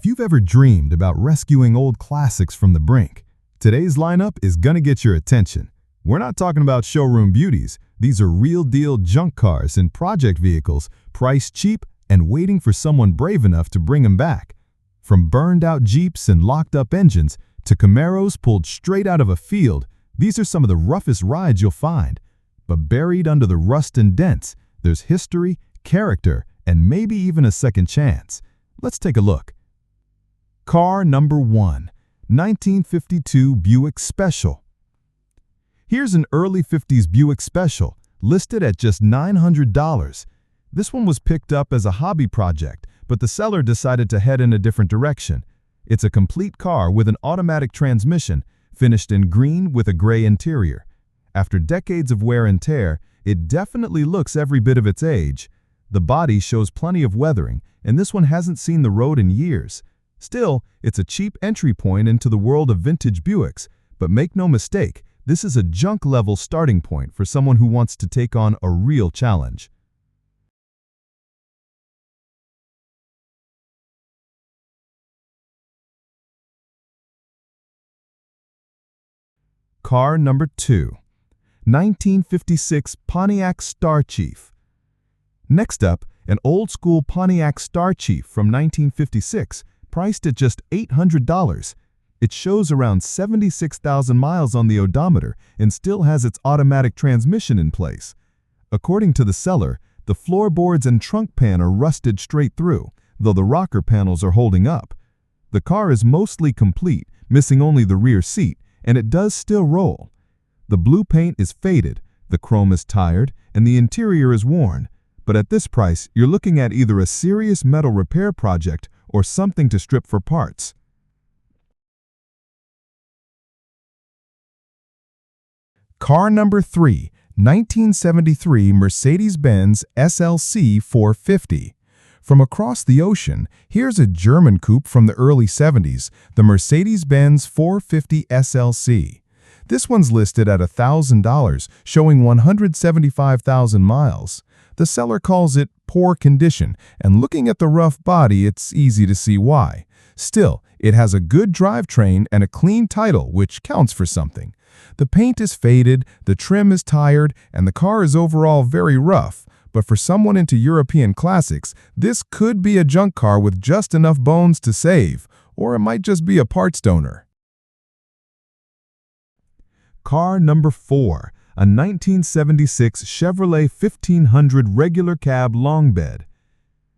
If you've ever dreamed about rescuing old classics from the brink, today's lineup is gonna get your attention. We're not talking about showroom beauties. These are real-deal junk cars and project vehicles, priced cheap and waiting for someone brave enough to bring them back. From burned-out Jeeps and locked-up engines to Camaros pulled straight out of a field, these are some of the roughest rides you'll find. But buried under the rust and dents, there's history, character, and maybe even a second chance. Let's take a look. Car number 1, 1952 Buick Special. Here's an early 50s Buick Special, listed at just $900. This one was picked up as a hobby project, but the seller decided to head in a different direction. It's a complete car with an automatic transmission, finished in green with a gray interior. After decades of wear and tear, it definitely looks every bit of its age. The body shows plenty of weathering, and this one hasn't seen the road in years. Still, it's a cheap entry point into the world of vintage Buicks, but make no mistake, this is a junk-level starting point for someone who wants to take on a real challenge. Car number 2, 1956 Pontiac Star Chief. Next up, an old-school Pontiac Star Chief from 1956, priced at just $800. It shows around 76,000 miles on the odometer and still has its automatic transmission in place. According to the seller, the floorboards and trunk pan are rusted straight through, though the rocker panels are holding up. The car is mostly complete, missing only the rear seat, and it does still roll. The blue paint is faded, the chrome is tired, and the interior is worn. But at this price, you're looking at either a serious metal repair project or something to strip for parts. Car number 3, 1973 Mercedes-Benz SLC 450. From across the ocean, here's a German coupe from the early 70s, the Mercedes-Benz 450 SLC. This one's listed at $1,000, showing 175,000 miles. The seller calls it poor condition, and looking at the rough body, it's easy to see why. Still, it has a good drivetrain and a clean title, which counts for something. The paint is faded, the trim is tired, and the car is overall very rough. But for someone into European classics, this could be a junk car with just enough bones to save, or it might just be a parts donor. Car number 4, a 1976 Chevrolet 1500 regular cab long bed.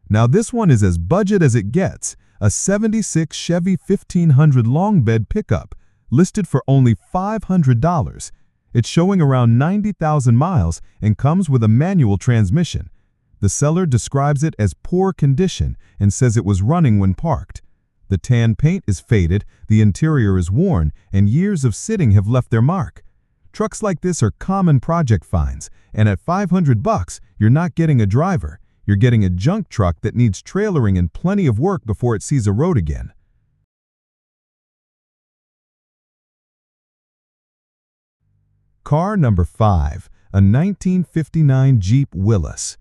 Now this one is as budget as it gets, a 76 Chevy 1500 long bed pickup, listed for only $500. It's showing around 90,000 miles and comes with a manual transmission. The seller describes it as poor condition and says it was running when parked. The tan paint is faded, the interior is worn, and years of sitting have left their mark. Trucks like this are common project finds, and at $500, you're not getting a driver. You're getting a junk truck that needs trailering and plenty of work before it sees a road again. Car number 5, a 1959 Jeep Willys.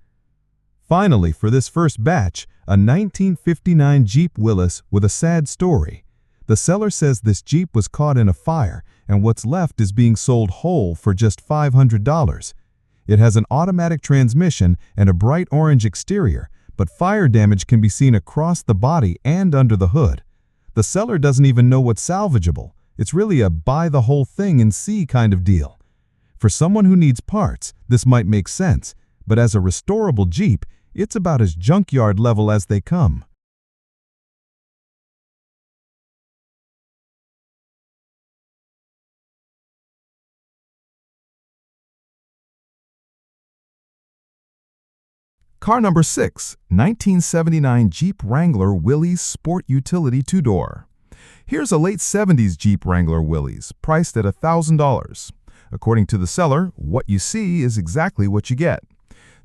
Finally, for this first batch, a 1959 Jeep Willys with a sad story. The seller says this Jeep was caught in a fire, and what's left is being sold whole for just $500. It has an automatic transmission and a bright orange exterior, but fire damage can be seen across the body and under the hood. The seller doesn't even know what's salvageable. It's really a buy the whole thing and see kind of deal. For someone who needs parts, this might make sense, but as a restorable Jeep, it's about as junkyard level as they come. Car number 6, 1979 Jeep Wrangler Willys Sport Utility 2-door. Here's a late 70s Jeep Wrangler Willys, priced at $1,000. According to the seller, what you see is exactly what you get.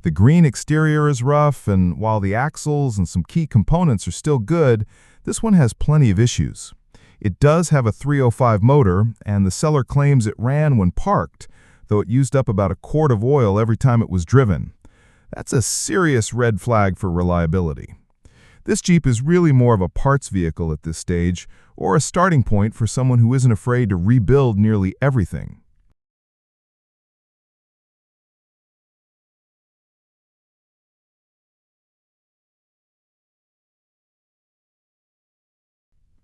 The green exterior is rough, and while the axles and some key components are still good, this one has plenty of issues. It does have a 305 motor, and the seller claims it ran when parked, though it used up about a quart of oil every time it was driven. That's a serious red flag for reliability. This Jeep is really more of a parts vehicle at this stage, or a starting point for someone who isn't afraid to rebuild nearly everything.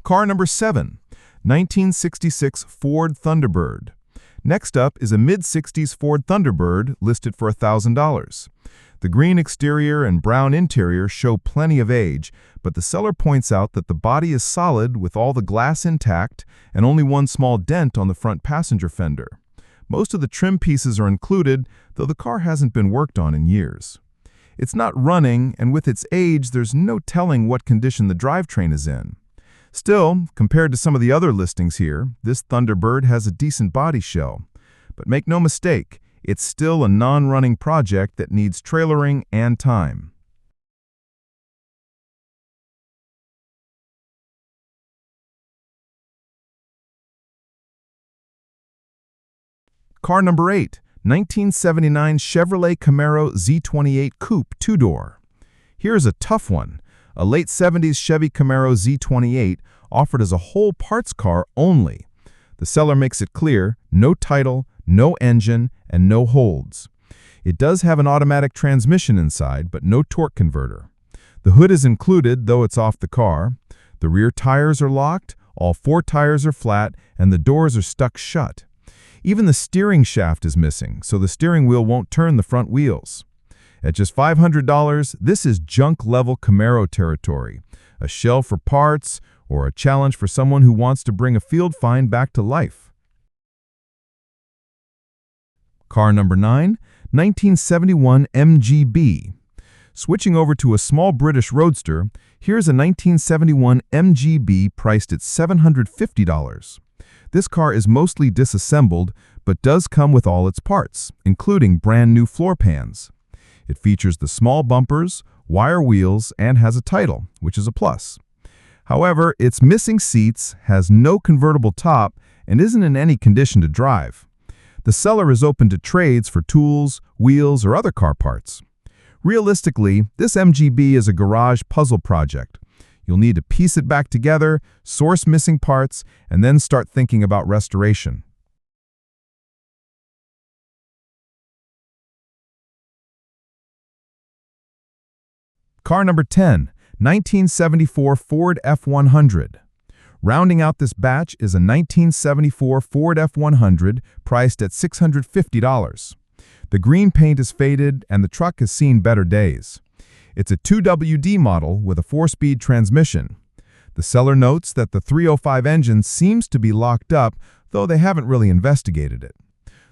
Car number 7, 1966 Ford Thunderbird. Next up is a mid-60s Ford Thunderbird listed for $1,000. The green exterior and brown interior show plenty of age, but the seller points out that the body is solid with all the glass intact and only one small dent on the front passenger fender. Most of the trim pieces are included, though the car hasn't been worked on in years. It's not running, and with its age, there's no telling what condition the drivetrain is in. Still, compared to some of the other listings here, this Thunderbird has a decent body shell. But make no mistake, it's still a non-running project that needs trailering and time. Car number 8, 1979 Chevrolet Camaro Z28 Coupe 2-door. Here's a tough one. A late 70s Chevy Camaro Z28 offered as a whole parts car only. The seller makes it clear, no title, no engine, and no holds. It does have an automatic transmission inside, but no torque converter. The hood is included, though it's off the car. The rear tires are locked, all 4 tires are flat, and the doors are stuck shut. Even the steering shaft is missing, so the steering wheel won't turn the front wheels. At just $500, this is junk-level Camaro territory, a shell for parts, or a challenge for someone who wants to bring a field find back to life. Car number 9, 1971 MGB. Switching over to a small British Roadster, here's a 1971 MGB priced at $750. This car is mostly disassembled, but does come with all its parts, including brand new floor pans. It features the small bumpers, wire wheels, and has a title, which is a plus. However, its missing seats, has no convertible top, and isn't in any condition to drive. The seller is open to trades for tools, wheels, or other car parts. Realistically, this MGB is a garage puzzle project. You'll need to piece it back together, source missing parts, and then start thinking about restoration. Car number 10, 1974 Ford F100. Rounding out this batch is a 1974 Ford F100 priced at $650. The green paint is faded and the truck has seen better days. It's a 2WD model with a 4-speed transmission. The seller notes that the 305 engine seems to be locked up, though they haven't really investigated it.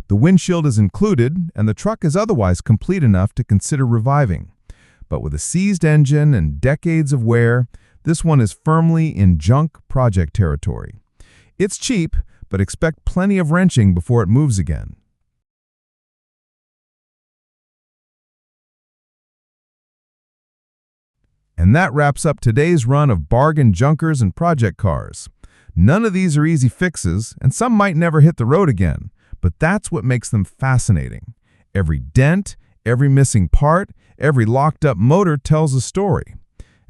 The windshield is included, and the truck is otherwise complete enough to consider reviving. But with a seized engine and decades of wear, this one is firmly in junk project territory. It's cheap, but expect plenty of wrenching before it moves again. And that wraps up today's run of bargain junkers and project cars. None of these are easy fixes, and some might never hit the road again, but that's what makes them fascinating. Every dent, every missing part, every locked-up motor tells a story.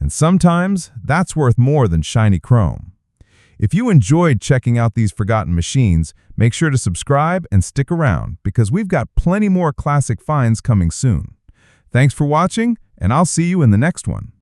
And sometimes, that's worth more than shiny chrome. If you enjoyed checking out these forgotten machines, make sure to subscribe and stick around, because we've got plenty more classic finds coming soon. Thanks for watching, and I'll see you in the next one.